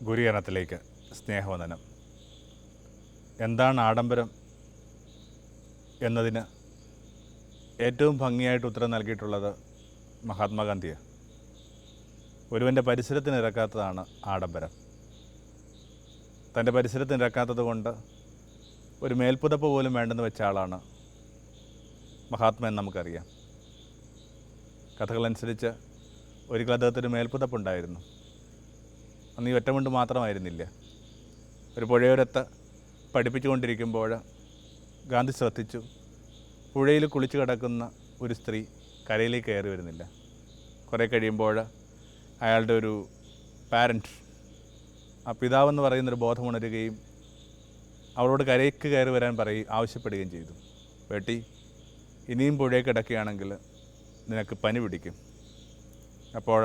ഗുരുഗണത്തിലേക്ക് സ്നേഹവന്ദനം. എന്താണ് ആഡംബരം എന്നതിന് ഏറ്റവും ഭംഗിയായിട്ട് ഉത്തരം നൽകിയിട്ടുള്ളത് മഹാത്മാഗാന്ധിയാണ്. ഒരുവൻ്റെ പരിസരത്തിന് ഇറക്കാത്തതാണ് ആഡംബരം. തൻ്റെ പരിസരത്തിന് ഇറക്കാത്തത് കൊണ്ട് ഒരു മേൽപ്പുതപ്പ് പോലും വേണ്ടെന്ന് വെച്ച ആളാണ് മഹാത്മാ എന്ന് നമുക്കറിയാം. കഥകളനുസരിച്ച് ഒരിക്കൽ അദ്ദേഹത്തിന് മേൽപ്പുതപ്പുണ്ടായിരുന്നു. അന്ന് ഈ ഒറ്റമുണ്ട് മാത്രമായിരുന്നില്ല. ഒരു പുഴയോരത്ത് പഠിപ്പിച്ചുകൊണ്ടിരിക്കുമ്പോൾ ഗാന്ധി ശ്രദ്ധിച്ചു, പുഴയിൽ കുളിച്ചു കിടക്കുന്ന ഒരു സ്ത്രീ കരയിലേക്ക് കയറി വരുന്നില്ല. കുറേ കഴിയുമ്പോൾ അയാളുടെ ഒരു പാരൻറ്റ്, ആ പിതാവെന്ന് പറയുന്നൊരു ബോധമുണരുകയും അവളോട് കരയ്ക്ക് കയറി വരാൻ ആവശ്യപ്പെടുകയും ചെയ്തു. വേട്ടി, ഇനിയും പുഴയിൽ കിടക്കുകയാണെങ്കിൽ നിനക്ക് പനി പിടിക്കും. അപ്പോൾ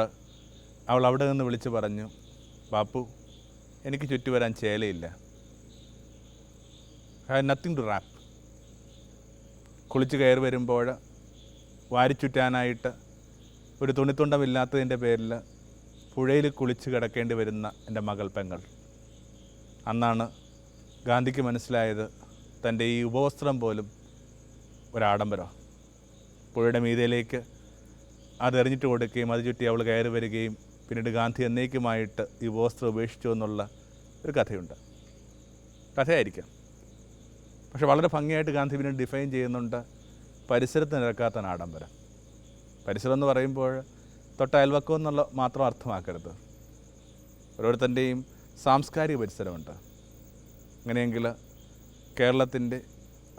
അവൾ അവിടെ നിന്ന് വിളിച്ച് പറഞ്ഞു, ബാപ്പു, എനിക്ക് ചുറ്റി വരാൻ ചേലയില്ല. I have nothing to wrap. കുളിച്ച് കയറി വരുമ്പോൾ വാരിച്ചുറ്റാനായിട്ട് ഒരു തുണിത്തുണ്ടമില്ലാത്തതിൻ്റെ പേരിൽ പുഴയിൽ കുളിച്ച് കിടക്കേണ്ടി വരുന്ന എൻ്റെ മകൾ പെങ്ങൾ. അന്നാണ് ഗാന്ധിക്ക് മനസ്സിലായത് തൻ്റെ ഈ ഉപവസ്ത്രം പോലും ഒരാഡംബരമാണ്. പുഴയുടെ മീതയിലേക്ക് അതെറിഞ്ഞിട്ട് കൊടുക്കുകയും അത് ചുറ്റി അവൾ കയറി വരികയും പിന്നീട് ഗാന്ധി എന്നേക്കുമായിട്ട് ഈ ഉപവസ്ത്രം ഉപേക്ഷിച്ചു എന്നുള്ള ഒരു കഥയുണ്ട്. കഥയായിരിക്കാം, പക്ഷെ വളരെ ഭംഗിയായിട്ട് ഗാന്ധി പിന്നീട് ഡിഫൈൻ ചെയ്യുന്നുണ്ട് പരിസരത്ത് നിരക്കാത്ത ആഡംബരം. പരിസരം എന്ന് പറയുമ്പോൾ തൊട്ട അയൽവക്കം എന്നുള്ള മാത്രം അർത്ഥമാക്കരുത്. ഓരോരുത്തൻ്റെയും സാംസ്കാരിക പരിസരമുണ്ട്. അങ്ങനെയെങ്കിൽ കേരളത്തിൻ്റെ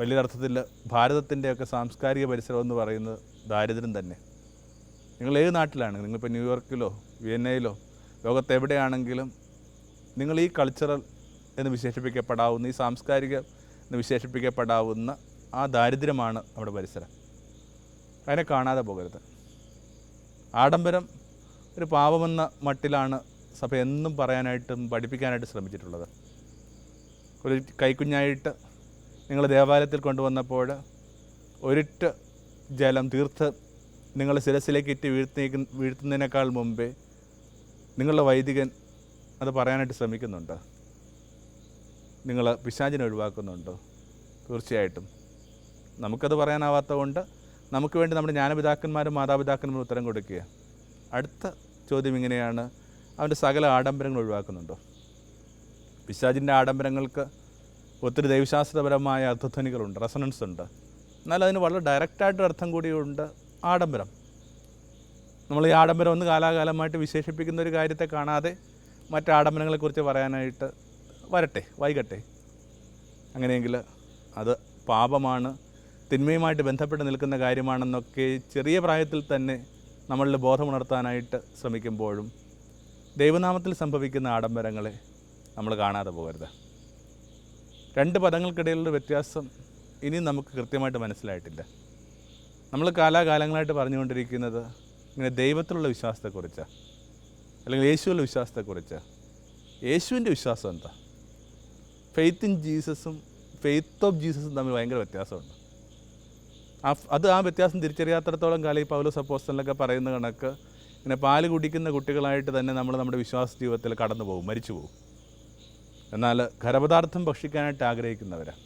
വലിയൊരർത്ഥത്തിൽ ഭാരതത്തിൻ്റെയൊക്കെ സാംസ്കാരിക പരിസരം എന്ന് പറയുന്നത് ദാരിദ്ര്യം തന്നെ. നിങ്ങൾ ഏത് നാട്ടിലാണ്, നിങ്ങളിപ്പോൾ ന്യൂയോർക്കിലോ വിയന്നയിലോ ലോകത്തെവിടെയാണെങ്കിലും നിങ്ങൾ ഈ കൾച്ചറൽ എന്ന് വിശേഷിപ്പിക്കപ്പെടാവുന്ന, ഈ സാംസ്കാരിക എന്ന് വിശേഷിപ്പിക്കപ്പെടാവുന്ന ആ ദാരിദ്ര്യമാണ് നമ്മുടെ പരിസരം. അതിനെ കാണാതെ പോകരുത്. ആഡംബരം ഒരു പാപമെന്ന മട്ടിലാണ് സഭ എന്നും പറയാനായിട്ടും പഠിപ്പിക്കാനായിട്ട് ശ്രമിച്ചിട്ടുള്ളത്. ഒരു കൈക്കുഞ്ഞായിട്ട് നിങ്ങൾ ദേവാലയത്തിൽ കൊണ്ടുവന്നപ്പോൾ ഒരിറ്റ് ജലം തീർത്ത് നിങ്ങൾ ശിരസിലേക്ക് ഇറ്റ് വീഴ്ത്തുന്നതിനേക്കാൾ മുമ്പേ നിങ്ങളുടെ വൈദികൻ അത് പറയാനായിട്ട് ശ്രമിക്കുന്നുണ്ട്. നിങ്ങൾ പിശാചിനെ ഒഴിവാക്കുന്നുണ്ടോ? തീർച്ചയായിട്ടും. നമുക്കത് പറയാനാവാത്തത് കൊണ്ട് നമുക്ക് വേണ്ടി നമ്മുടെ ജ്ഞാനപിതാക്കന്മാരും മാതാപിതാക്കന്മാരും ഉത്തരം കൊടുക്കുക. അടുത്ത ചോദ്യം ഇങ്ങനെയാണ്, അവൻ്റെ സകല ആഡംബരങ്ങൾ ഒഴിവാക്കുന്നുണ്ടോ? പിശാചിൻ്റെ ആഡംബരങ്ങൾക്ക് ഒത്തിരി ദൈവശാസ്ത്രപരമായ അർത്ഥധ്വനികളുണ്ട്, റെസണൻസ് ഉണ്ട്. എന്നാൽ അതിന് വളരെ ഡയറക്റ്റായിട്ട് അർത്ഥം കൂടിയുണ്ട് ആഡംബരം. നമ്മൾ ഈ ആഡംബരം ഒന്ന് കാലാകാലമായിട്ട് വിശേഷിപ്പിക്കുന്ന ഒരു കാര്യത്തെ കാണാതെ മറ്റ് ആഡംബരങ്ങളെക്കുറിച്ച് പറയാനായിട്ട് വൈകട്ടെ. അങ്ങനെയെങ്കിൽ അത് പാപമാണ്, തിന്മയുമായിട്ട് ബന്ധപ്പെട്ട് നിൽക്കുന്ന കാര്യമാണെന്നൊക്കെ ചെറിയ പ്രായത്തിൽ തന്നെ നമ്മളിൽ ബോധമുണർത്താനായിട്ട് ശ്രമിക്കുമ്പോഴും ദൈവനാമത്തിൽ സംഭവിക്കുന്ന ആഡംബരങ്ങളെ നമ്മൾ കാണാതെ പോകരുത്. രണ്ട് പദങ്ങൾക്കിടയിലുള്ള വ്യത്യാസം ഇനിയും നമുക്ക് കൃത്യമായിട്ട് മനസ്സിലായിട്ടില്ല. നമ്മൾ കാലാകാലങ്ങളായിട്ട് പറഞ്ഞുകൊണ്ടിരിക്കുന്നത് ഇങ്ങനെ ദൈവത്തിലുള്ള വിശ്വാസത്തെക്കുറിച്ചാണ്, അല്ലെങ്കിൽ യേശുവിലുള്ള വിശ്വാസത്തെക്കുറിച്ചാണ്. യേശുവിൻ്റെ വിശ്വാസം എന്താ? ഫെയ്ത്ത് ഇൻ ജീസസും ഫെയ്ത്ത് ഓഫ് ജീസസും തമ്മിൽ ഭയങ്കര വ്യത്യാസമുണ്ട്. ആ വ്യത്യാസം തിരിച്ചറിയാത്തിടത്തോളം കാലം ഈ പൗലോസ് അപ്പോസ്തലനൊക്കെ പറയുന്ന കണക്ക് ഇങ്ങനെ പാല് കുടിക്കുന്ന കുട്ടികളായിട്ട് തന്നെ നമ്മൾ നമ്മുടെ വിശ്വാസ ജീവിതത്തിൽ കടന്നു പോകും, മരിച്ചു പോകും. എന്നാൽ ഖരപദാർത്ഥം ഭക്ഷിക്കാനായിട്ട് ആഗ്രഹിക്കുന്നവരാണ്.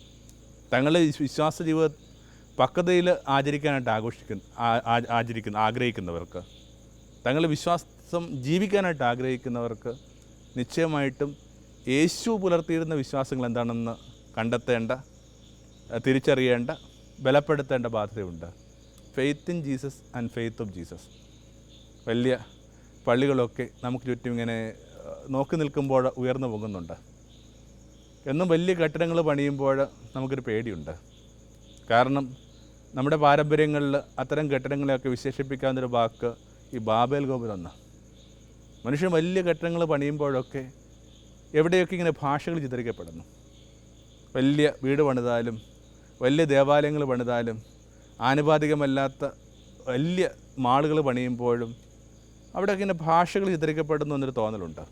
തങ്ങളുടെ വിശ്വാസ ജീവിത പക്വതയിൽ ആചരിക്കാനായിട്ട് ആഗ്രഹിക്കുന്നവർക്ക്, തങ്ങളുടെ വിശ്വാസം ജീവിക്കാനായിട്ട് ആഗ്രഹിക്കുന്നവർക്ക് നിശ്ചയമായിട്ടും യേശു പുലർത്തിയിരുന്ന വിശ്വാസങ്ങൾ എന്താണെന്ന് കണ്ടെത്തേണ്ട, തിരിച്ചറിയേണ്ട, ബലപ്പെടുത്തേണ്ട ബാധ്യതയുണ്ട്. Faith in Jesus and faith of Jesus. വലിയ പള്ളികളൊക്കെ നമുക്ക് ചുറ്റും ഇങ്ങനെ നോക്കി നിൽക്കുമ്പോൾ ഉയർന്നു പോകുന്നുണ്ട്. എന്നും വലിയ കെട്ടിടങ്ങൾ പണിയുമ്പോൾ നമുക്കൊരു പേടിയുണ്ട്. കാരണം നമ്മുടെ പാരമ്പര്യങ്ങളിൽ അത്തരം കെട്ടിടങ്ങളെയൊക്കെ വിശേഷിപ്പിക്കാവുന്നൊരു വാക്ക് ഈ ബാബേൽ ഗോപുരം എന്നാണ്. മനുഷ്യൻ വലിയ കെട്ടിടങ്ങൾ പണിയുമ്പോഴൊക്കെ എവിടെയൊക്കെ ഇങ്ങനെ ഭാഷകൾ ചിത്രിക്കപ്പെടുന്നു. വലിയ വീട് പണിതാലും വലിയ ദേവാലയങ്ങൾ പണിതാലും ആനുപാതികമല്ലാത്ത വലിയ മാളുകൾ പണിയുമ്പോഴും അവിടെയൊക്കെ ഇങ്ങനെ ഭാഷകൾ ചിത്രിക്കപ്പെടുന്നു എന്നൊരു തോന്നലുണ്ട്.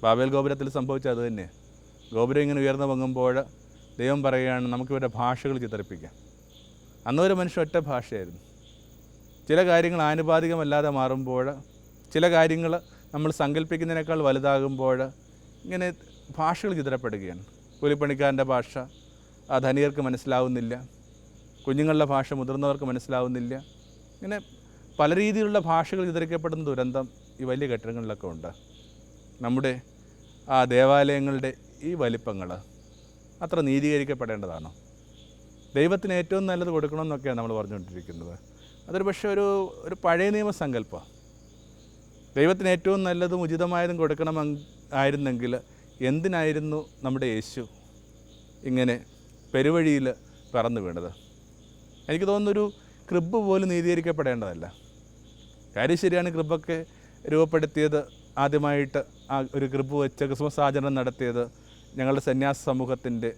ബാബേൽ ഗോപുരത്തിൽ സംഭവിച്ചത് അത് തന്നെ. ഗോപുരം ഇങ്ങനെ ഉയർന്നു പൊങ്ങുമ്പോൾ ദൈവം പറയുകയാണ്, നമുക്കിവരുടെ ഭാഷകൾ ചിത്രിപ്പിക്കാം. അന്നൊരു മനുഷ്യൻ ഒറ്റ ഭാഷയായിരുന്നു. ചില കാര്യങ്ങൾ ആനുപാതികമല്ലാതെ മാറുമ്പോൾ, ചില കാര്യങ്ങൾ നമ്മൾ സങ്കല്പിക്കുന്നതിനേക്കാൾ വലുതാകുമ്പോൾ ഇങ്ങനെ ഭാഷകൾ ചിതറപ്പെടുകയാണ്. കൂലിപ്പണിക്കാരൻ്റെ ഭാഷ ധനികർക്ക് മനസ്സിലാവുന്നില്ല, കുഞ്ഞുങ്ങളുടെ ഭാഷ മുതിർന്നവർക്ക് മനസ്സിലാവുന്നില്ല. ഇങ്ങനെ പല രീതിയിലുള്ള ഭാഷകൾ ചിതറിക്കപ്പെടുന്ന ദുരന്തം ഈ വലിയ കെട്ടിടങ്ങളിലൊക്കെ ഉണ്ട്. നമ്മുടെ ദേവാലയങ്ങളുടെ ഈ വലിപ്പങ്ങൾ അത്ര നീതീകരിക്കപ്പെടേണ്ടതാണോ? ദൈവത്തിന് ഏറ്റവും നല്ലത് കൊടുക്കണമെന്നൊക്കെയാണ് നമ്മൾ പറഞ്ഞുകൊണ്ടിരിക്കുന്നത്. അതൊരു പക്ഷേ ഒരു പഴയ നിയമസങ്കല്പം. ദൈവത്തിന് ഏറ്റവും നല്ലതും ഉചിതമായതും കൊടുക്കണമായിരുന്നെങ്കിൽ എന്തിനായിരുന്നു നമ്മുടെ യേശു ഇങ്ങനെ പെരുവഴിയിൽ പറന്നു വീണത്? എനിക്ക് തോന്നുന്നൊരു ക്രിബ് പോലും നീതീകരിക്കപ്പെടേണ്ടതല്ല. കാര്യം ശരിയാണ്, ക്രിബൊക്കെ രൂപപ്പെടുത്തിയത് ആദ്യമായിട്ട് ഒരു ക്രിബ് വെച്ച് ക്രിസ്മസ് ആചരണം നടത്തിയത് ഞങ്ങളുടെ സന്യാസ സമൂഹത്തിൻ്റെ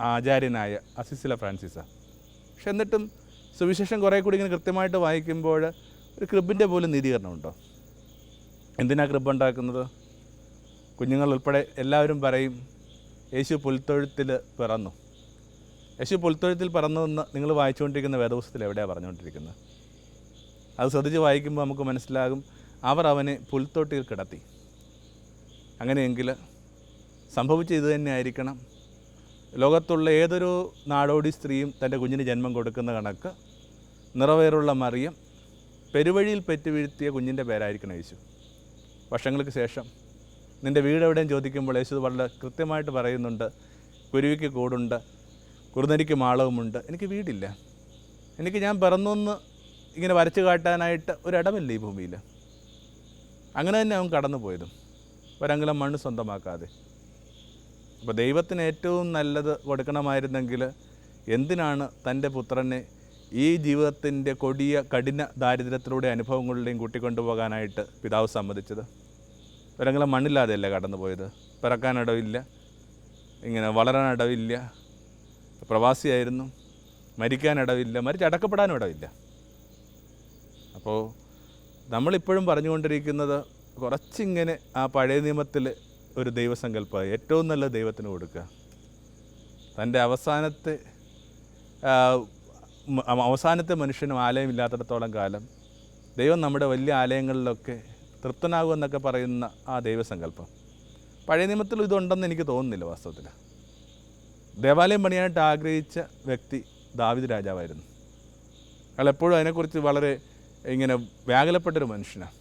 ആചാര്യനായ അസിസില ഫ്രാൻസിസാണ്. പക്ഷെ എന്നിട്ടും സുവിശേഷം കുറേ കൂടി ഇങ്ങനെ കൃത്യമായിട്ട് വായിക്കുമ്പോൾ ഒരു ക്രിബിൻ്റെ പോലും നീതീകരണമുണ്ടോ? എന്തിനാണ് ക്രിബ് ഉണ്ടാക്കുന്നത്? കുഞ്ഞുങ്ങൾ ഉൾപ്പെടെ എല്ലാവരും പറയും യേശു പുൽത്തൊഴുത്തിൽ പിറന്നു. യേശു പുൽത്തൊഴുത്തിൽ പിറന്നു എന്ന് നിങ്ങൾ വായിച്ചുകൊണ്ടിരിക്കുന്ന വേദപുസ്തകത്തിൽ എവിടെയാണ് പറഞ്ഞുകൊണ്ടിരിക്കുന്നത്? അത് ശ്രദ്ധിച്ച് വായിക്കുമ്പോൾ നമുക്ക് മനസ്സിലാകും, അവർ അവനെ പുൽത്തൊട്ടിയിൽ കിടത്തി. അങ്ങനെയെങ്കിൽ സംഭവിച്ച ഇത് തന്നെ ആയിരിക്കണം. ലോകത്തുള്ള ഏതൊരു നാടോടി സ്ത്രീയും തൻ്റെ കുഞ്ഞിന് ജന്മം കൊടുക്കുന്ന കണക്ക് നിറവേറുള്ള മറിയം പെരുവഴിയിൽ പെറ്റുവീഴ്ത്തിയ കുഞ്ഞിൻ്റെ പേരായിരിക്കണം യേശു. വർഷങ്ങൾക്ക് ശേഷം നിൻ്റെ വീട് എവിടെയും ചോദിക്കുമ്പോൾ യേശു വളരെ കൃത്യമായിട്ട് പറയുന്നുണ്ട്, കുരുവിക്ക് കൂടുണ്ട്, കുറുനരിക്ക് മാളവുമുണ്ട്, എനിക്ക് വീടില്ല, എനിക്ക് ഞാൻ പിറന്നൊന്ന് ഇങ്ങനെ വരച്ചു കാട്ടാനായിട്ട് ഒരിടമില്ല ഈ ഭൂമിയിൽ. അങ്ങനെ തന്നെ അവൻ കടന്നു പോയതും ഒരങ്കലം മണ്ണ് സ്വന്തമാക്കാതെ. അപ്പോൾ ദൈവത്തിന് ഏറ്റവും നല്ലത് കൊടുക്കണമായിരുന്നെങ്കിൽ എന്തിനാണ് തൻ്റെ പുത്രനെ ഈ ജീവിതത്തിൻ്റെ കൊടിയ കഠിന ദാരിദ്ര്യത്തിലൂടെ അനുഭവങ്ങളുടെയും കൂട്ടിക്കൊണ്ടുപോകാനായിട്ട് പിതാവ് സമ്മതിച്ചത്? ഒരങ്കലം മണ്ണില്ലാതെയല്ലേ കടന്നു പോയത്? പിറക്കാനിടവില്ല, ഇങ്ങനെ വളരാനിടവില്ല, പ്രവാസിയായിരുന്നു, മരിക്കാനിടവില്ല, മരിച്ചടക്കപ്പെടാനും ഇടവില്ല. അപ്പോൾ നമ്മളിപ്പോഴും പറഞ്ഞുകൊണ്ടിരിക്കുന്നത് കുറച്ചിങ്ങനെ ആ പഴയ നിയമത്തിൽ ഒരു ദൈവസങ്കല്പം ഏറ്റവും നല്ല ദൈവത്തിന് കൊടുക്കുക. തൻ്റെ അവസാനത്തെ മനുഷ്യനും ആലയമില്ലാത്തിടത്തോളം കാലം ദൈവം നമ്മുടെ വലിയ ആലയങ്ങളിലൊക്കെ തൃപ്തനാകുമെന്നൊക്കെ പറയുന്ന ആ ദൈവസങ്കല്പം പഴയ നിയമത്തിൽ ഇതുണ്ടെന്ന് എനിക്ക് തോന്നുന്നില്ല. വാസ്തവത്തിൽ ദേവാലയം പണിയാനായിട്ട് ആഗ്രഹിച്ച വ്യക്തി ദാവീദ് രാജാവായിരുന്നു. അയാൾ എപ്പോഴും അതിനെക്കുറിച്ച് വളരെ ഇങ്ങനെ വ്യാകുലപ്പെട്ടൊരു മനുഷ്യനാണ്.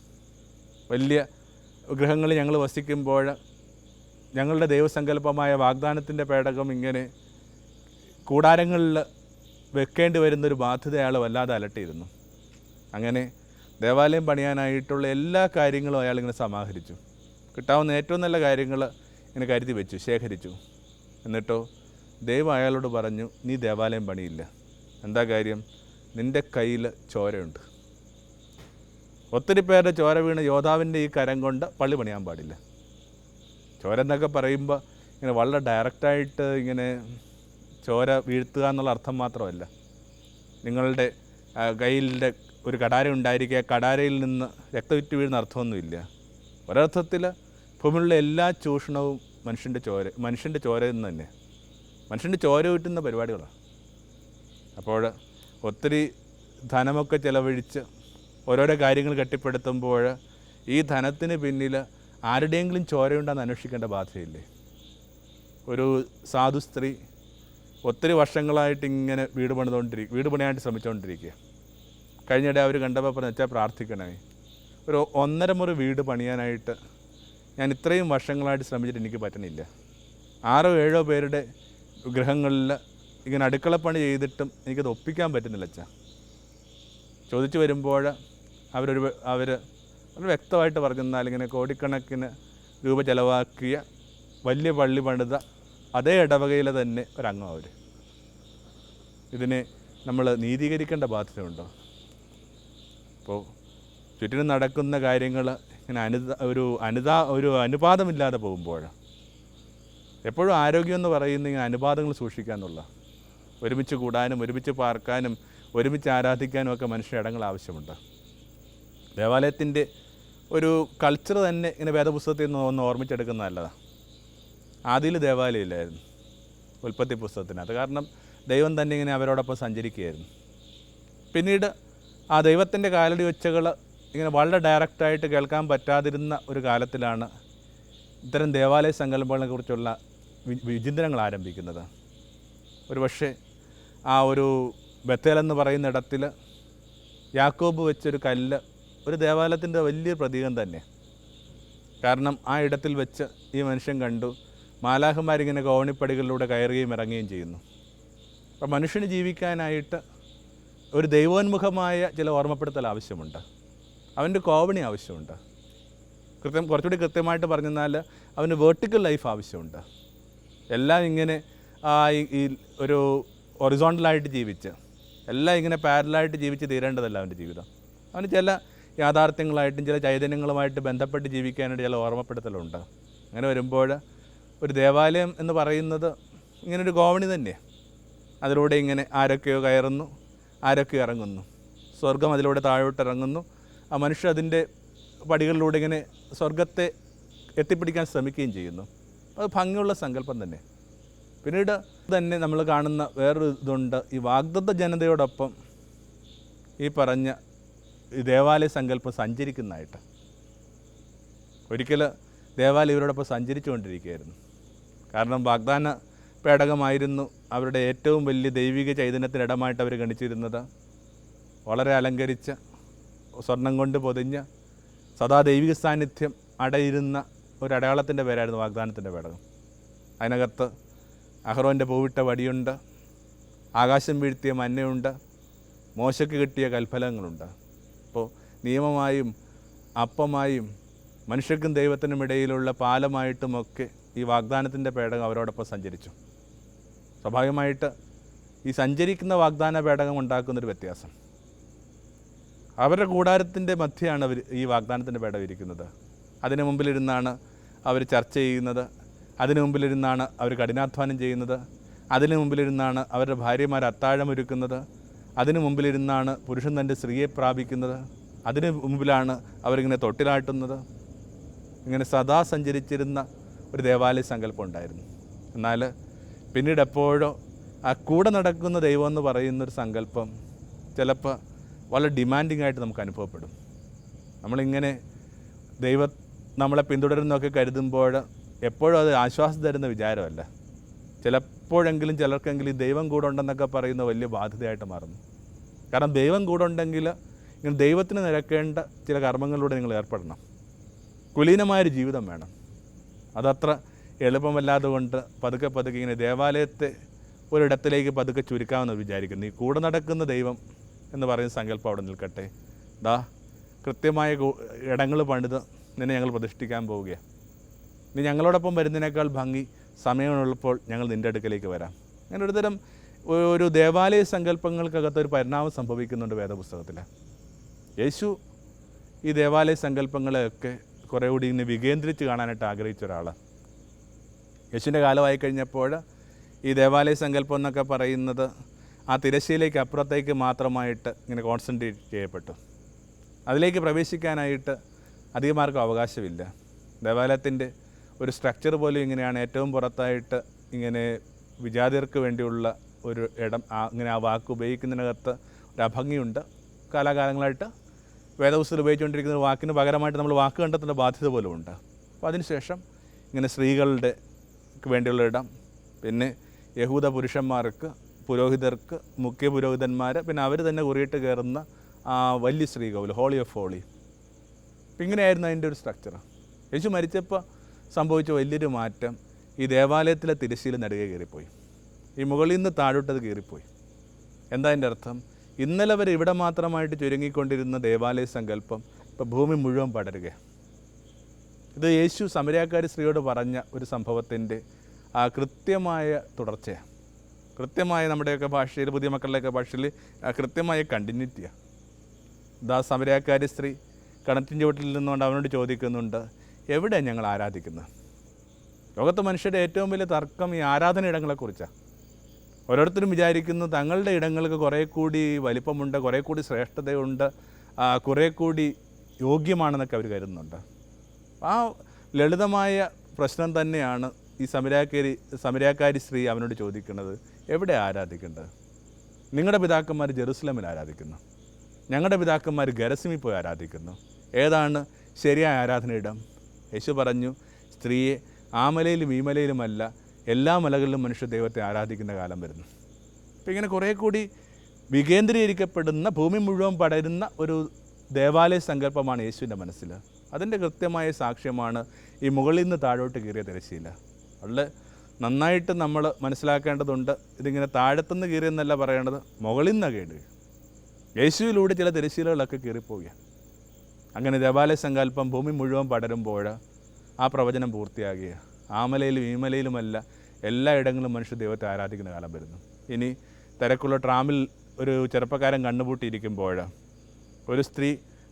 വലിയ ഗൃഹങ്ങളിൽ ഞങ്ങൾ വസിക്കുമ്പോൾ ഞങ്ങളുടെ ദൈവസങ്കല്പമായ വാഗ്ദാനത്തിൻ്റെ പേടകം ഇങ്ങനെ കൂടാരങ്ങളിൽ വെക്കേണ്ടി വരുന്നൊരു ബാധ്യത അയാൾ വല്ലാതെ അലട്ടിയിരുന്നു. അങ്ങനെ ദേവാലയം പണിയാനായിട്ടുള്ള എല്ലാ കാര്യങ്ങളും അയാളിങ്ങനെ സമാഹരിച്ചു. കിട്ടാവുന്ന ഏറ്റവും നല്ല കാര്യങ്ങൾ ഇങ്ങനെ കരുതി വെച്ചു, ശേഖരിച്ചു. എന്നിട്ടോ ദൈവം അയാളോട് പറഞ്ഞു, നീ ദേവാലയം പണിയില്ല. എന്താ കാര്യം? നിൻ്റെ കയ്യിൽ ചോരയുണ്ട്. ഒത്തിരി പേരുടെ ചോര വീണ് യോദ്ധാവിൻ്റെ ഈ കരം കൊണ്ട് പള്ളി പണിയാൻ പാടില്ല. ചോര എന്നൊക്കെ പറയുമ്പോൾ ഇങ്ങനെ വളരെ ഡയറക്റ്റായിട്ട് ഇങ്ങനെ ചോര വീഴ്ത്തുക എന്നുള്ള അർത്ഥം മാത്രമല്ല. നിങ്ങളുടെ കയ്യിലെ ഒരു കടാര ഉണ്ടായിരിക്കുക, കടാരയിൽ നിന്ന് രക്തവിറ്റ് വീഴുന്ന അർത്ഥമൊന്നുമില്ല. ഒരർത്ഥത്തിൽ ഭൂമിയിലുള്ള എല്ലാ ചൂഷണവും മനുഷ്യൻ്റെ ചോരയിൽ നിന്ന് തന്നെ, മനുഷ്യൻ്റെ ചോര വീട്ടുന്ന പരിപാടികളാണ്. അപ്പോൾ ഒത്തിരി ധനമൊക്കെ ചിലവഴിച്ച് ഓരോരോ കാര്യങ്ങൾ കെട്ടിപ്പടുത്തുമ്പോൾ ഈ ധനത്തിന് പിന്നിൽ ആരുടെയെങ്കിലും ചോരയുണ്ടെന്ന് അന്വേഷിക്കേണ്ട ബാധ്യതയില്ലേ? ഒരു സാധു സ്ത്രീ ഒത്തിരി വർഷങ്ങളായിട്ട് ഇങ്ങനെ വീട് പണിയാനായിട്ട് ശ്രമിച്ചുകൊണ്ടിരിക്കുക. കഴിഞ്ഞിടെ അവർ കണ്ടപ്പോൾ പറഞ്ഞു, വെച്ചാൽ പ്രാർത്ഥിക്കണേ, ഒരു 1.5 മുറി വീട് പണിയാനായിട്ട് ഞാൻ ഇത്രയും വർഷങ്ങളായിട്ട് ശ്രമിച്ചിട്ട് എനിക്ക് പറ്റണില്ല. 6-7 പേരുടെ ഗൃഹങ്ങളിൽ ഇങ്ങനെ അടുക്കളപ്പണി ചെയ്തിട്ടും എനിക്കത് ഒപ്പിക്കാൻ പറ്റുന്നില്ല അച്ഛാ. ചോദിച്ചു വരുമ്പോൾ അവർ വ്യക്തമായിട്ട് പറഞ്ഞെന്നാൽ ഇങ്ങനെ കോടിക്കണക്കിന് രൂപ ചിലവാക്കിയ വലിയ പള്ളി പണിത അതേ ഇടവകയിലെ തന്നെ ഒരംഗം അവർ. ഇതിനെ നമ്മൾ നീതീകരിക്കേണ്ട ബാധ്യതയുണ്ടോ? അപ്പോൾ ചുറ്റിനും നടക്കുന്ന കാര്യങ്ങൾ ഇങ്ങനെ ഒരു അനുപാതമില്ലാതെ പോകുമ്പോൾ എപ്പോഴും ആരോഗ്യം എന്ന് പറയുന്ന ഇങ്ങനെ അനുപാതങ്ങൾ സൂക്ഷിക്കുക എന്നുള്ള, ഒരുമിച്ച് കൂടാനും ഒരുമിച്ച് പാർക്കാനും ഒരുമിച്ച് ആരാധിക്കാനും ഒക്കെ മനുഷ്യ ഇടങ്ങൾ ആവശ്യമുണ്ട്. ദേവാലയത്തിൻ്റെ ഒരു കൾച്ചർ തന്നെ ഇങ്ങനെ വേദപുസ്തകത്തിൽ നിന്ന് ഒന്ന് ഓർമ്മിച്ചെടുക്കുന്നത് നല്ലതാണ്. ആദിയിൽ ദേവാലയം ഇല്ലായിരുന്നു ഉൽപ്പത്തി പുസ്തകത്തിനകത്ത്, കാരണം ദൈവം തന്നെ ഇങ്ങനെ അവരോടൊപ്പം സഞ്ചരിക്കുകയായിരുന്നു. പിന്നീട് ആ ദൈവത്തിൻ്റെ കാലടി ഒച്ചകൾ ഇങ്ങനെ വളരെ ഡയറക്റ്റായിട്ട് കേൾക്കാൻ പറ്റാതിരുന്ന ഒരു കാലത്തിലാണ് ഇത്തരം ദേവാലയ സങ്കല്പങ്ങളെക്കുറിച്ചുള്ള വിചിന്തനങ്ങൾ ആരംഭിക്കുന്നത്. ഒരു പക്ഷേ ആ ഒരു ബത്തേലെന്ന് പറയുന്ന ഇടത്തിൽ യാക്കോബ് വെച്ചൊരു കല്ല് ഒരു ദേവാലയത്തിൻ്റെ വലിയൊരു പ്രതീകം തന്നെ. കാരണം ആ ഇടത്തിൽ വെച്ച് ഈ മനുഷ്യൻ കണ്ടു മാലാഖമാരിങ്ങനെ കോവണിപ്പടികളിലൂടെ കയറുകയും ഇറങ്ങുകയും ചെയ്യുന്നു. അപ്പോൾ മനുഷ്യന് ജീവിക്കാനായിട്ട് ഒരു ദൈവോന്മുഖമായ ചില ഓർമ്മപ്പെടുത്തൽ ആവശ്യമുണ്ട്. അവൻ്റെ കോവണി ആവശ്യമുണ്ട്. കുറച്ചുകൂടി കൃത്യമായിട്ട് പറഞ്ഞാൽ അവന് വേർട്ടിക്കൽ ലൈഫ് ആവശ്യമുണ്ട്. എല്ലാം ഇങ്ങനെ ഈ ഒരു ഒറിസോണ്ടലായിട്ട് ജീവിച്ച് എല്ലാം ഇങ്ങനെ പാരലായിട്ട് ജീവിച്ച് തീരേണ്ടതല്ല അവൻ്റെ ജീവിതം. അവന് ചില യാഥാർത്ഥ്യങ്ങളായിട്ടും ചില ചൈതന്യങ്ങളുമായിട്ട് ബന്ധപ്പെട്ട് ജീവിക്കാനായിട്ട് ചില ഓർമ്മപ്പെടുത്തലുണ്ട്. അങ്ങനെ വരുമ്പോൾ ഒരു ദേവാലയം എന്ന് പറയുന്നത് ഇങ്ങനൊരു കോവണി തന്നെ. അതിലൂടെ ഇങ്ങനെ ആരൊക്കെയോ കയറുന്നു, ആരൊക്കെയോ ഇറങ്ങുന്നു. സ്വർഗം അതിലൂടെ താഴോട്ട് ഇറങ്ങുന്നു. ആ മനുഷ്യർ അതിൻ്റെ പടികളിലൂടെ ഇങ്ങനെ സ്വർഗത്തെ എത്തിപ്പിടിക്കാൻ ശ്രമിക്കുകയും ചെയ്യുന്നു. അത് ഭംഗിയുള്ള സങ്കല്പം തന്നെ. പിന്നീട് തന്നെ നമ്മൾ കാണുന്ന വേറൊരു ഇതുണ്ട്. ഈ വാഗ്ദത്ത ജനതയോടൊപ്പം ഈ പറഞ്ഞ ഈ ദേവാലയ സങ്കല്പം സഞ്ചരിക്കുന്നതായിട്ട്. ഒരിക്കൽ ദേവാലയം ഇവരോടൊപ്പം സഞ്ചരിച്ചു കൊണ്ടിരിക്കുകയായിരുന്നു. കാരണം വാഗ്ദാന പേടകമായിരുന്നു അവരുടെ ഏറ്റവും വലിയ ദൈവിക ചൈതന്യത്തിനിടമായിട്ട് അവർ ഗണിച്ചിരുന്നത്. വളരെ അലങ്കരിച്ച സ്വർണം കൊണ്ട് പൊതിഞ്ഞ സദാ ദൈവിക സാന്നിധ്യം അടയിരുന്ന ഒരു അടയാളത്തിൻ്റെ പേരായിരുന്നു വാഗ്ദാനത്തിൻ്റെ പേടകം. അതിനകത്ത് അഹ്റോൻ്റെ പൂവിട്ട വടിയുണ്ട്, ആകാശം വീഴ്ത്തിയ മന്നയുണ്ട്, മോശയ്ക്ക് കിട്ടിയ കൽഫലങ്ങളുണ്ട്. അപ്പോൾ നിയമമായും അപ്പമായും മനുഷ്യർക്കും ദൈവത്തിനും ഇടയിലുള്ള പാലമായിട്ടുമൊക്കെ ഈ വാഗ്ദാനത്തിൻ്റെ പേടകം അവരോടൊപ്പം സഞ്ചരിച്ചു. സ്വാഭാവികമായിട്ട് ഈ സഞ്ചരിക്കുന്ന വാഗ്ദാന പേടകം ഉണ്ടാക്കുന്നൊരു വ്യത്യാസം. അവരുടെ കൂടാരത്തിൻ്റെ മധ്യയാണ് ഈ വാഗ്ദാനത്തിൻ്റെ പേടകം ഇരിക്കുന്നത്. അതിന് മുമ്പിലിരുന്നാണ് അവർ ചർച്ച ചെയ്യുന്നത്, അതിന് മുമ്പിലിരുന്നാണ് അവർ കഠിനാധ്വാനം ചെയ്യുന്നത്, അതിന് മുമ്പിലിരുന്നാണ് അവരുടെ ഭാര്യമാർ അത്താഴമൊരുക്കുന്നത്, അതിന് മുമ്പിലിരുന്നാണ് പുരുഷൻ തൻ്റെ സ്ത്രീയെ പ്രാപിക്കുന്നത്, അതിന് മുമ്പിലാണ് അവരിങ്ങനെ തൊട്ടിലാട്ടുന്നത്. ഇങ്ങനെ സദാ സഞ്ചരിച്ചിരുന്ന ഒരു ദേവാലയ സങ്കല്പം ഉണ്ടായിരുന്നു. എന്നാൽ പിന്നീട് എപ്പോഴോ ആ കൂടെ നടക്കുന്ന ദൈവം എന്ന് പറയുന്നൊരു സങ്കല്പം ചിലപ്പോൾ വളരെ ഡിമാൻഡിങ് ആയിട്ട് നമുക്ക് അനുഭവപ്പെടും. നമ്മളിങ്ങനെ ദൈവം നമ്മളെ പിന്തുടരുന്നൊക്കെ കരുതുമ്പോൾ എപ്പോഴും അത് ആശ്വാസം തരുന്ന വിചാരമല്ല. ചിലപ്പോഴെങ്കിലും ചിലർക്കെങ്കിലും ഈ ദൈവം കൂടെ ഉണ്ടെന്നൊക്കെ പറയുന്ന വലിയ ബാധ്യതയായിട്ട് മാറുന്നു. കാരണം ദൈവം കൂടെ ഉണ്ടെങ്കിൽ ഇങ്ങനെ ദൈവത്തിന് നിരക്കേണ്ട ചില കർമ്മങ്ങളിലൂടെ നിങ്ങൾ ഏർപ്പെടണം. കുലീനമായൊരു ജീവിതം വേണം. അതത്ര എളുപ്പമല്ലാതെ കൊണ്ട് പതുക്കെ പതുക്കെ ഇങ്ങനെ ദേവാലയത്തെ ഒരിടത്തിലേക്ക് പതുക്കെ ചുരുക്കാമെന്ന് വിചാരിക്കുന്നു. ഈ കൂടെ നടക്കുന്ന ദൈവം എന്ന് പറയുന്ന സങ്കല്പം അവിടെ നിൽക്കട്ടെ. കൃത്യമായ ഇടങ്ങൾ പണിത് നിന്നെ ഞങ്ങൾ പ്രതിഷ്ഠിക്കാൻ പോവുകയാണ്. നീ ഞങ്ങളോടൊപ്പം വരുന്നതിനേക്കാൾ ഭംഗി സമയമുള്ളപ്പോൾ ഞങ്ങൾ നിൻ്റെ അടുക്കലേക്ക് വരാം. അങ്ങനെ ഒരുതരം ഒരു ദേവാലയ സങ്കല്പങ്ങൾക്കകത്തൊരു പരിണാമം സംഭവിക്കുന്നുണ്ട് വേദപുസ്തകത്തിൽ. യേശു ഈ ദേവാലയ സങ്കല്പങ്ങളെയൊക്കെ കുറേ കൂടി ഇങ്ങനെ വികേന്ദ്രിച്ച് കാണാനായിട്ട് ആഗ്രഹിച്ച ഒരാളാണ്. യേശുവിൻ്റെ കാലമായി കഴിഞ്ഞപ്പോൾ ഈ ദേവാലയ സങ്കല്പം എന്നൊക്കെ പറയുന്നത് ആ തിരശ്ശീലയ്ക്ക് അപ്പുറത്തേക്ക് മാത്രമായിട്ട് ഇങ്ങനെ കോൺസെൻട്രേറ്റ് ചെയ്യപ്പെട്ടു. അതിലേക്ക് പ്രവേശിക്കാനായിട്ട് അധികമാർക്കും അവകാശമില്ല. ദേവാലയത്തിൻ്റെ ഒരു സ്ട്രക്ചർ പോലും ഇങ്ങനെയാണ്. ഏറ്റവും പുറത്തായിട്ട് ഇങ്ങനെ വിജാതിയർക്ക് വേണ്ടിയുള്ള ഒരു ഇടം, ഇങ്ങനെ ആ വാക്ക് ഉപയോഗിക്കുന്നതിനകത്ത് ഒരു അഭംഗിയുണ്ട്. കാലാകാലങ്ങളായിട്ട് വേദപുസ്തകത്തിൽ ഉപയോഗിച്ചുകൊണ്ടിരിക്കുന്ന വാക്കിന് പകരമായിട്ട് നമ്മൾ വാക്ക് കണ്ടെത്തേണ്ട ബാധ്യത പോലും ഉണ്ട്. അപ്പോൾ അതിനുശേഷം ഇങ്ങനെ സ്ത്രീകളുടെ വേണ്ടിയുള്ള ഇടം, പിന്നെ യഹൂദ പുരുഷന്മാർക്ക്, പുരോഹിതർക്ക്, മുഖ്യ പുരോഹിതന്മാർ, പിന്നെ അവർ തന്നെ കുറിയിട്ട് കയറുന്ന വലിയ ശ്രീകോവിൽ, ഹോളി ഓഫ് ഹോളി. അപ്പം ഇങ്ങനെയായിരുന്നു അതിൻ്റെ ഒരു സ്ട്രക്ചർ. യേശു മരിച്ചപ്പോൾ സംഭവിച്ച വലിയൊരു മാറ്റം ഈ ദേവാലയത്തിലെ തിരശ്ശീല നടുകെ കയറിപ്പോയി. ഈ മുകളിൽ നിന്ന് താഴോട്ടത് കയറിപ്പോയി. എന്താ അതിൻ്റെ അർത്ഥം? ഇന്നലെ വരെ ഇവിടെ മാത്രമായിട്ട് ചുരുങ്ങിക്കൊണ്ടിരുന്ന ദേവാലയ സങ്കല്പം ഇപ്പോൾ ഭൂമി മുഴുവൻ പടരുകയാണ്. ഇത് യേശു സമരക്കാരി സ്ത്രീയോട് പറഞ്ഞ ഒരു സംഭവത്തിൻ്റെ കൃത്യമായ തുടർച്ചയാണ്. കൃത്യമായ നമ്മുടെയൊക്കെ ഭാഷയിൽ, പുതിയ മക്കളുടെയൊക്കെ ഭാഷയിൽ കൃത്യമായ കണ്ടിന്യൂറ്റിയാണ്. സമരക്കാരി സ്ത്രീ കിണറ്റിൻ ചുവട്ടിൽ നിന്നുകൊണ്ട് അവനോട് ചോദിക്കുന്നുണ്ട്, എവിടെയാണ് ഞങ്ങൾ ആരാധിക്കുന്നത്? ലോകത്ത് മനുഷ്യരുടെ ഏറ്റവും വലിയ തർക്കം ഈ ആരാധന ഇടങ്ങളെക്കുറിച്ചാണ്. ഓരോരുത്തരും വിചാരിക്കുന്നു തങ്ങളുടെ ഇടങ്ങൾക്ക് കുറേ കൂടി വലിപ്പമുണ്ട്, കുറേ കൂടി ശ്രേഷ്ഠതയുണ്ട്, കുറേ കൂടി യോഗ്യമാണെന്നൊക്കെ അവർ കരുതുന്നുണ്ട്. ആ ലളിതമായ പ്രശ്നം തന്നെയാണ് ഈ സമരക്കാരി സ്ത്രീ അവനോട് ചോദിക്കുന്നത്, എവിടെ ആരാധിക്കേണ്ടത്? നിങ്ങളുടെ പിതാക്കന്മാർ ജെറുസലേമിൽ ആരാധിക്കുന്നു, ഞങ്ങളുടെ പിതാക്കന്മാർ ഗരസിമിൽ പോയി ആരാധിക്കുന്നു. ഏതാണ് ശരിയായ ആരാധനയിടം? യേശു പറഞ്ഞു, സ്ത്രീയെ ആ മലയിലും ഈ മലയിലുമല്ല എല്ലാ മലകളിലും മനുഷ്യ ദൈവത്തെ ആരാധിക്കുന്ന കാലം വരുന്നു. അപ്പോൾ ഇങ്ങനെ കുറേ കൂടി വികേന്ദ്രീകരിക്കപ്പെടുന്ന, ഭൂമി മുഴുവൻ പടരുന്ന ഒരു ദേവാലയ സങ്കല്പമാണ് യേശുവിൻ്റെ മനസ്സിൽ. അതിൻ്റെ കൃത്യമായ സാക്ഷ്യമാണ് ഈ മുകളിൽ നിന്ന് താഴോട്ട് കീറിയ തിരശ്ശീല. വളരെ നന്നായിട്ട് നമ്മൾ മനസ്സിലാക്കേണ്ടതുണ്ട്. ഇതിങ്ങനെ താഴത്തുനിന്ന് കീറിയെന്നല്ല പറയേണ്ടത്, മുകളിൽ നിന്നാണ് കേട്. യേശുവിലൂടെ ചില തിരശ്ശീലകളൊക്കെ കീറിപ്പോവുകയാണ്. അങ്ങനെ ദേവാലയ സങ്കല്പം ഭൂമി മുഴുവൻ പടരുമ്പോൾ ആ പ്രവചനം പൂർത്തിയാകുക. ആ മലയിലും ഈ മലയിലുമല്ല എല്ലായിടങ്ങളിലും മനുഷ്യ ദൈവത്തെ ആരാധിക്കുന്ന കാലം വരുന്നു. ഇനി തിരക്കുള്ള ട്രാമിൽ ഒരു ചെറുപ്പക്കാരൻ കണ്ണുപൂട്ടിയിരിക്കുമ്പോൾ, ഒരു സ്ത്രീ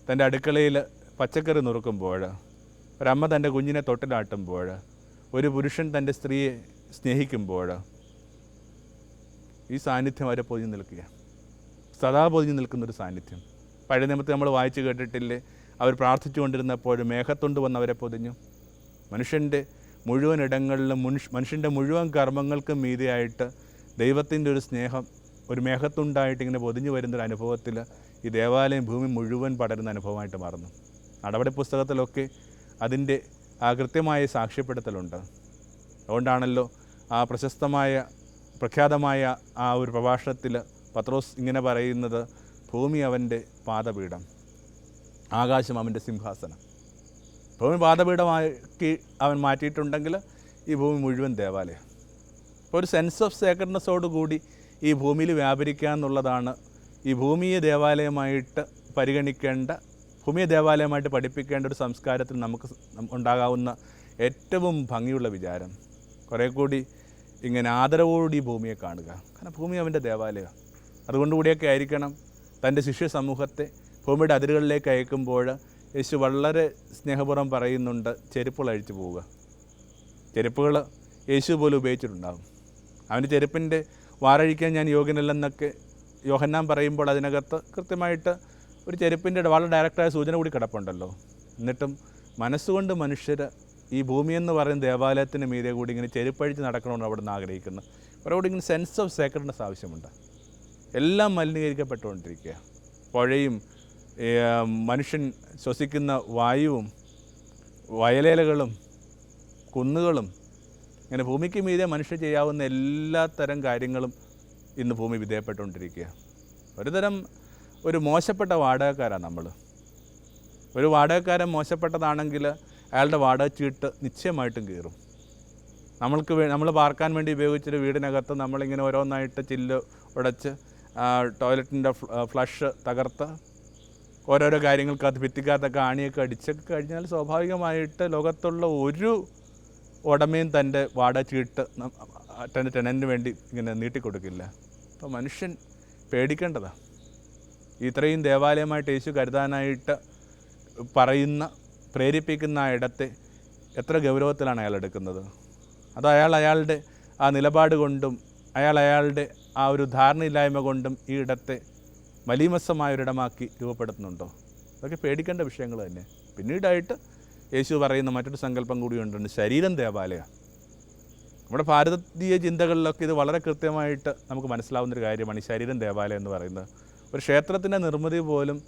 തൻ്റെ അടുക്കളയിൽ പച്ചക്കറി നുറുക്കുമ്പോൾ, ഒരമ്മ തൻ്റെ കുഞ്ഞിനെ തൊട്ടിലാട്ടുമ്പോൾ, ഒരു പുരുഷൻ തൻ്റെ സ്ത്രീയെ സ്നേഹിക്കുമ്പോൾ, ഈ സാന്നിധ്യം അവരെ പൊതിഞ്ഞു നിൽക്കുക, സദാ പൊതിഞ്ഞു നിൽക്കുന്നൊരു സാന്നിധ്യം. പഴയ നിയമത്തിൽ നമ്മൾ വായിച്ചു കേട്ടിട്ടില്ലേ, അവർ പ്രാർത്ഥിച്ചു കൊണ്ടിരുന്നപ്പോൾ മേഘത്തുണ്ട് വന്നവരെ പൊതിഞ്ഞു. മനുഷ്യൻ്റെ മുഴുവൻ ഇടങ്ങളിലും മനുഷ്യൻ്റെ മുഴുവൻ കർമ്മങ്ങൾക്കും മീതെയായിട്ട് ദൈവത്തിൻ്റെ ഒരു സ്നേഹം ഒരു മേഘത്തുണ്ടായിട്ട് ഇങ്ങനെ പൊതിഞ്ഞു വരുന്നൊരു അനുഭവത്തിൽ ഈ ദേവാലയം ഭൂമി മുഴുവൻ പടരുന്ന അനുഭവമായിട്ട് മാറുന്നു. നടപടി പുസ്തകത്തിലൊക്കെ അതിൻ്റെ ആ കൃത്യമായ സാക്ഷ്യപ്പെടുത്തലുണ്ട്. അതുകൊണ്ടാണല്ലോ ആ പ്രഖ്യാതമായ ആ ഒരു പ്രഭാഷണത്തിൽ പത്രോസ് ഇങ്ങനെ പറയുന്നത്, ഭൂമി അവൻ്റെ പാദപീഠം, ആകാശം അവൻ്റെ സിംഹാസനം. ഭൂമി പാദപീഠമാക്കി അവൻ മാറ്റിയിട്ടുണ്ടെങ്കിൽ ഈ ഭൂമി മുഴുവൻ ദേവാലയം. അപ്പോൾ ഒരു സെൻസ് ഓഫ് സേക്രഡ്നെസ്സോട് കൂടി ഈ ഭൂമിയിൽ വ്യാപരിക്കുക എന്നുള്ളതാണ് ഈ ഭൂമിയെ ദേവാലയമായിട്ട് പരിഗണിക്കേണ്ട, ഭൂമിയെ ദേവാലയമായിട്ട് പഠിപ്പിക്കേണ്ട ഒരു സംസ്കാരത്തിൽ നമുക്ക് ഉണ്ടാകാവുന്ന ഏറ്റവും ഭംഗിയുള്ള വിചാരം. കുറേ കൂടി ഇങ്ങനെ ആദരവോടുകൂടി ഭൂമിയെ കാണുക. കാരണം ഭൂമി അവൻ്റെ ദേവാലയം. അതുകൊണ്ടുകൂടിയൊക്കെ ആയിരിക്കണം തൻ്റെ ശിഷ്യ സമൂഹത്തെ ഭൂമിയുടെ അതിരുകളിലേക്ക് അയക്കുമ്പോൾ യേശു വളരെ സ്നേഹപൂർവ്വം പറയുന്നുണ്ട്, ചെരുപ്പുകൾ അഴിച്ചു പോവുക. ചെരുപ്പുകൾ യേശു പോലും ഉപയോഗിച്ചിട്ടുണ്ടാകും. അവൻ്റെ ചെരുപ്പിൻ്റെ വാറഴിക്കാൻ ഞാൻ യോഗ്യനല്ലെന്നൊക്കെ യോഹന്നാൻ പറയുമ്പോൾ അതിനകത്ത് കൃത്യമായിട്ട് ഒരു ചെരുപ്പിൻ്റെ വളരെ ഡയറക്റ്റായ സൂചന കൂടി കിടപ്പുണ്ടല്ലോ. എന്നിട്ടും മനസ്സുകൊണ്ട് മനുഷ്യർ ഈ ഭൂമിയെന്ന് പറയുന്ന ദേവാലയത്തിന് മീതെ കൂടി ഇങ്ങനെ ചെരുപ്പഴിച്ച് നടക്കണമെന്ന് അവിടെ നിന്ന് ആഗ്രഹിക്കുന്നു. കുറേ കൂടി ഇങ്ങനെ സെൻസ് ഓഫ് സേക്രഡ്നെസ് ആവശ്യമുണ്ട്. എല്ലാം മലിനീകരിക്കപ്പെട്ടുകൊണ്ടിരിക്കുക. പുഴയും മനുഷ്യൻ ശ്വസിക്കുന്ന വായുവും വയലേലകളും കുന്നുകളും, ഇങ്ങനെ ഭൂമിക്ക് മീതെ മനുഷ്യർ ചെയ്യാവുന്ന എല്ലാ തരം കാര്യങ്ങളും ഇന്ന് ഭൂമി വിധേയപ്പെട്ടുകൊണ്ടിരിക്കുക. ഒരു മോശപ്പെട്ട വാടകക്കാരാണ് നമ്മൾ. ഒരു വാടകക്കാരൻ മോശപ്പെട്ടതാണെങ്കിൽ അയാളുടെ വാടക ചീട്ട് നിശ്ചയമായിട്ടും കീറും. നമ്മൾ പാർക്കാൻ വേണ്ടി ഉപയോഗിച്ചൊരു വീടിനകത്ത് നമ്മളിങ്ങനെ ഓരോന്നായിട്ട് ചില്ല് ഉടച്ച് ടോയ്ലറ്റിൻ്റെ ഫ്ലഷ് തകർത്ത് ഓരോരോ കാര്യങ്ങൾക്കകത്ത് ഭിത്തിക്കകത്തൊക്കെ ആണിയൊക്കെ അടിച്ചൊക്കെ കഴിഞ്ഞാൽ സ്വാഭാവികമായിട്ട് ലോകത്തുള്ള ഒരു ഉടമയും തൻ്റെ വാടക ചീട്ട് തൻ്റെ ടെനൻറ്റിന് വേണ്ടി ഇങ്ങനെ നീട്ടിക്കൊടുക്കില്ല. അപ്പോൾ മനുഷ്യൻ പേടിക്കേണ്ടതാണ്. ഇത്രയും ദേവാലയമായിട്ട് യേശു കരുതാനായിട്ട് പ്രേരിപ്പിക്കുന്ന ആ ഇടത്തെ എത്ര ഗൗരവത്തിലാണ് അയാൾ എടുക്കുന്നത്. അത് അയാളുടെ ആ നിലപാട് കൊണ്ടും അയാളുടെ ആ ഒരു ധാരണയില്ലായ്മ കൊണ്ടും ഈ ഇടത്തെ മലീമസമായൊരിടമാക്കി രൂപപ്പെടുത്തുന്നുണ്ടോ? അതൊക്കെ പേടിക്കേണ്ട വിഷയങ്ങൾ തന്നെ. പിന്നീടായിട്ട് യേശു പറയുന്ന മറ്റൊരു സങ്കല്പം കൂടി ഉണ്ടുണ്ട്, ശരീരം ദേവാലയം. നമ്മുടെ ഭാരതീയ ചിന്തകളിലൊക്കെ ഇത് വളരെ കൃത്യമായിട്ട് നമുക്ക് മനസ്സിലാവുന്നൊരു കാര്യമാണ് ഈ ശരീരം ദേവാലയം എന്ന് പറയുന്നത്. ഒരു ക്ഷേത്രത്തിൻ്റെ നിർമ്മിതി പോലും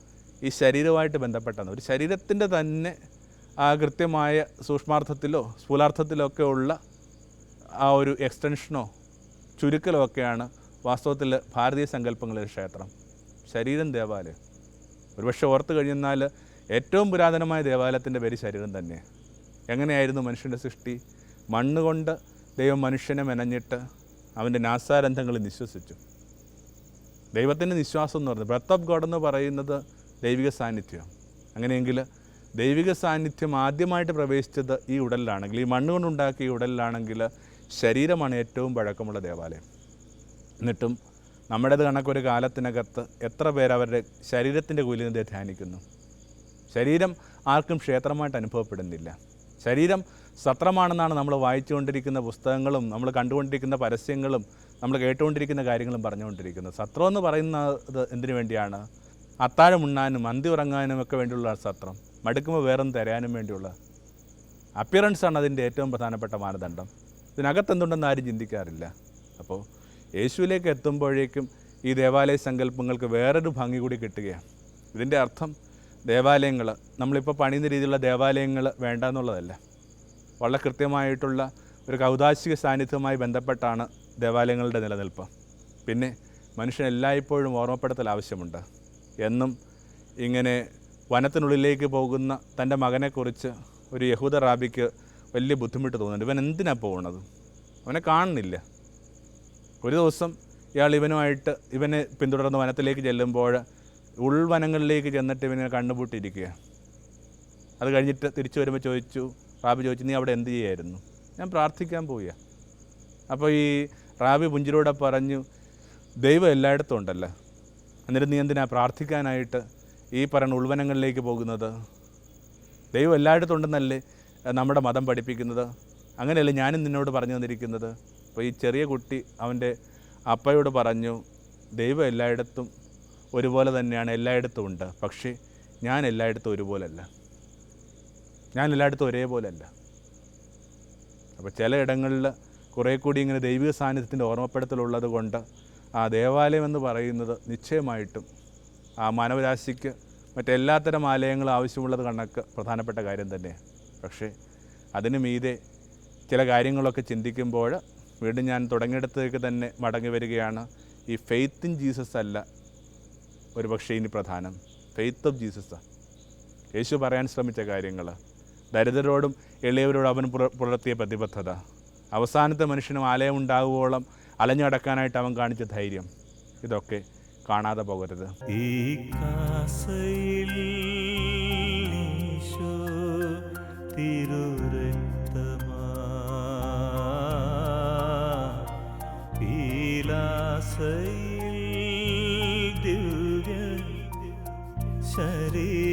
ഈ ശരീരവുമായിട്ട് ബന്ധപ്പെട്ടാണ്. ഒരു ശരീരത്തിൻ്റെ തന്നെ ആ കൃത്യമായ സൂക്ഷ്മാർത്ഥത്തിലോ സ്ഥൂലാർത്ഥത്തിലോ ഒക്കെ ഉള്ള ആ ഒരു എക്സ്റ്റൻഷനോ ചുരുക്കലോ ഒക്കെയാണ് വാസ്തവത്തിൽ ഭാരതീയ സങ്കല്പങ്ങളിലെ ക്ഷേത്രം. ശരീരം ദേവാലയം. ഒരുപക്ഷെ ഓർത്ത് കഴിഞ്ഞാൽ ഏറ്റവും പുരാതനമായ ദേവാലയത്തിൻ്റെ പേര് ശരീരം തന്നെ. എങ്ങനെയായിരുന്നു മനുഷ്യൻ്റെ സൃഷ്ടി? മണ്ണുകൊണ്ട് ദൈവം മനുഷ്യനെ മെനഞ്ഞിട്ട് അവൻ്റെ നാസാരന്ധങ്ങളിൽ നിശ്വസിച്ചു. ദൈവത്തിൻ്റെ നിശ്വാസം എന്ന് പറയുന്നത്, ബ്രെത്ത് ഓഫ് ഗോഡ് എന്ന് പറയുന്നത് ദൈവിക സാന്നിധ്യം. അങ്ങനെയെങ്കിൽ ദൈവിക സാന്നിധ്യം ആദ്യമായിട്ട് പ്രവേശിച്ചത് ഈ ഉടലിലാണെങ്കിൽ, ഈ മണ്ണുകൊണ്ടുണ്ടാക്കിയ ഈ ഉടലിലാണെങ്കിൽ ശരീരമാണ് ഏറ്റവും പഴക്കമുള്ള ദേവാലയം. എന്നിട്ടും നമ്മുടേത് കണക്കൊരു കാലത്തിനകത്ത് എത്ര പേർ അവരുടെ ശരീരത്തിൻ്റെ കുലീനതയെ ധ്യാനിക്കുന്നു. ശരീരം ആർക്കും ക്ഷേത്രമായിട്ട് അനുഭവപ്പെടുന്നില്ല. ശരീരം സത്രമാണെന്നാണ് നമ്മൾ വായിച്ചുകൊണ്ടിരിക്കുന്ന പുസ്തകങ്ങളും നമ്മൾ കണ്ടുകൊണ്ടിരിക്കുന്ന പരസ്യങ്ങളും നമ്മൾ കേട്ടുകൊണ്ടിരിക്കുന്ന കാര്യങ്ങളും പറഞ്ഞുകൊണ്ടിരിക്കുന്നത്. സത്രം എന്ന് പറയുന്നത് എന്തിനു വേണ്ടിയാണ്? അത്താഴം ഉണ്ണാനും അന്തി ഉറങ്ങാനും ഒക്കെ വേണ്ടിയുള്ള സത്രം, മടുക്കുമ്പോൾ വേറൊന്നും തരാനും വേണ്ടിയുള്ള അപ്പിയറൻസാണ് അതിൻ്റെ ഏറ്റവും പ്രധാനപ്പെട്ട മാനദണ്ഡം. ഇതിനകത്തെന്തുണ്ടെന്ന് ആരും ചിന്തിക്കാറില്ല. അപ്പോൾ യേശുവിലേക്ക് എത്തുമ്പോഴേക്കും ഈ ദേവാലയ സങ്കല്പങ്ങൾക്ക് വേറൊരു ഭംഗി കൂടി കിട്ടുകയാണ്. ഇതിൻ്റെ അർത്ഥം ദേവാലയങ്ങൾ, നമ്മളിപ്പോൾ പണിയുന്ന രീതിയിലുള്ള ദേവാലയങ്ങൾ വേണ്ട എന്നുള്ളതല്ല. വളരെ കൃത്യമായിട്ടുള്ള ഒരു കൗദാശിക സാന്നിധ്യവുമായി ബന്ധപ്പെട്ടാണ് ദേവാലയങ്ങളുടെ നിലനിൽപ്പ്. പിന്നെ മനുഷ്യൻ എല്ലായ്പ്പോഴും ഓർമ്മപ്പെടുത്തൽ ആവശ്യമുണ്ട്. എന്നും ഇങ്ങനെ വനത്തിനുള്ളിലേക്ക് പോകുന്ന തൻ്റെ മകനെക്കുറിച്ച് ഒരു യഹൂദ റാബിക്ക് വലിയ ബുദ്ധിമുട്ട് തോന്നുന്നുണ്ട്. ഇവൻ എന്തിനാണ് പോകുന്നത്? അവനെ കാണുന്നില്ല. ഒരു ദിവസം ഇയാൾ ഇവനെ പിന്തുടർന്ന് വനത്തിലേക്ക് ചെല്ലുമ്പോൾ ഉൾവനങ്ങളിലേക്ക് ചെന്നിട്ട് ഇവനെ കണ്ണുപൂട്ടിയിരിക്കുക. അത് കഴിഞ്ഞിട്ട് തിരിച്ചു വരുമ്പോൾ റാബി ചോദിച്ചു, നീ അവിടെ എന്ത് ചെയ്യായിരുന്നു? ഞാൻ പ്രാർത്ഥിക്കാൻ പോവുക. അപ്പോൾ ഈ റാബി പുഞ്ചിലൂടെ പറഞ്ഞു, ദൈവം എല്ലായിടത്തും ഉണ്ടല്ലോ, എന്നിട്ട് നീ എന്തിനാ പ്രാർത്ഥിക്കാനായിട്ട് ഈ പറയുന്ന ഉൾവനങ്ങളിലേക്ക് പോകുന്നത്? ദൈവം എല്ലായിടത്തും ഉണ്ടെന്നല്ലേ നമ്മുടെ മതം പഠിപ്പിക്കുന്നത്? അങ്ങനെയല്ലേ ഞാനും നിന്നോട് പറഞ്ഞു തന്നിരിക്കുന്നത്? അപ്പോൾ ഈ ചെറിയ കുട്ടി അവൻ്റെ അപ്പയോട് പറഞ്ഞു, ദൈവം എല്ലായിടത്തും ഒരുപോലെ തന്നെയാണ്, എല്ലായിടത്തും ഉണ്ട്. പക്ഷേ ഞാൻ എല്ലായിടത്തും ഒരുപോലല്ല, ഞാൻ എല്ലായിടത്തും ഒരേപോലല്ല. അപ്പോൾ ചിലയിടങ്ങളിൽ കുറേ കൂടി ഇങ്ങനെ ദൈവിക സാന്നിധ്യത്തിൻ്റെ ഓർമ്മപ്പെടുത്തലുള്ളത് കൊണ്ട് ആ ദേവാലയം എന്ന് പറയുന്നത് നിശ്ചയമായിട്ടും ആ മാനവരാശിക്ക് മറ്റെല്ലാത്തരം ആലയങ്ങളും ആവശ്യമുള്ളത് കണക്ക് പ്രധാനപ്പെട്ട കാര്യം തന്നെ. പക്ഷേ അതിന് മീതെ ചില കാര്യങ്ങളൊക്കെ ചിന്തിക്കുമ്പോൾ വീണ്ടും ഞാൻ തുടങ്ങിയിടത്തേക്ക് തന്നെ മടങ്ങി വരികയാണ്. ഈ ഫെയ്ത്ത് ഇൻ ജീസസ് അല്ല ഒരു പക്ഷേ ഇനി പ്രധാനം, ഫെയ്ത്ത് ഓഫ് ജീസസാണ്. യേശു പറയാൻ ശ്രമിച്ച കാര്യങ്ങൾ, ദരിദ്രരോടും എളിയവരോടും അവൻ പുലർത്തിയ പ്രതിബദ്ധത, അവസാനത്തെ മനുഷ്യനും ആലയം ഉണ്ടാകുവോളം അലഞ്ഞടക്കാനായിട്ട് അവൻ കാണിച്ച ധൈര്യം, ഇതൊക്കെ കാണാതെ പോകരുത്. ഈ കാസയിൽ ഈശോ തിരുരക്തമാ, പീലാസയിൽ ദിവ്യ ശരീരം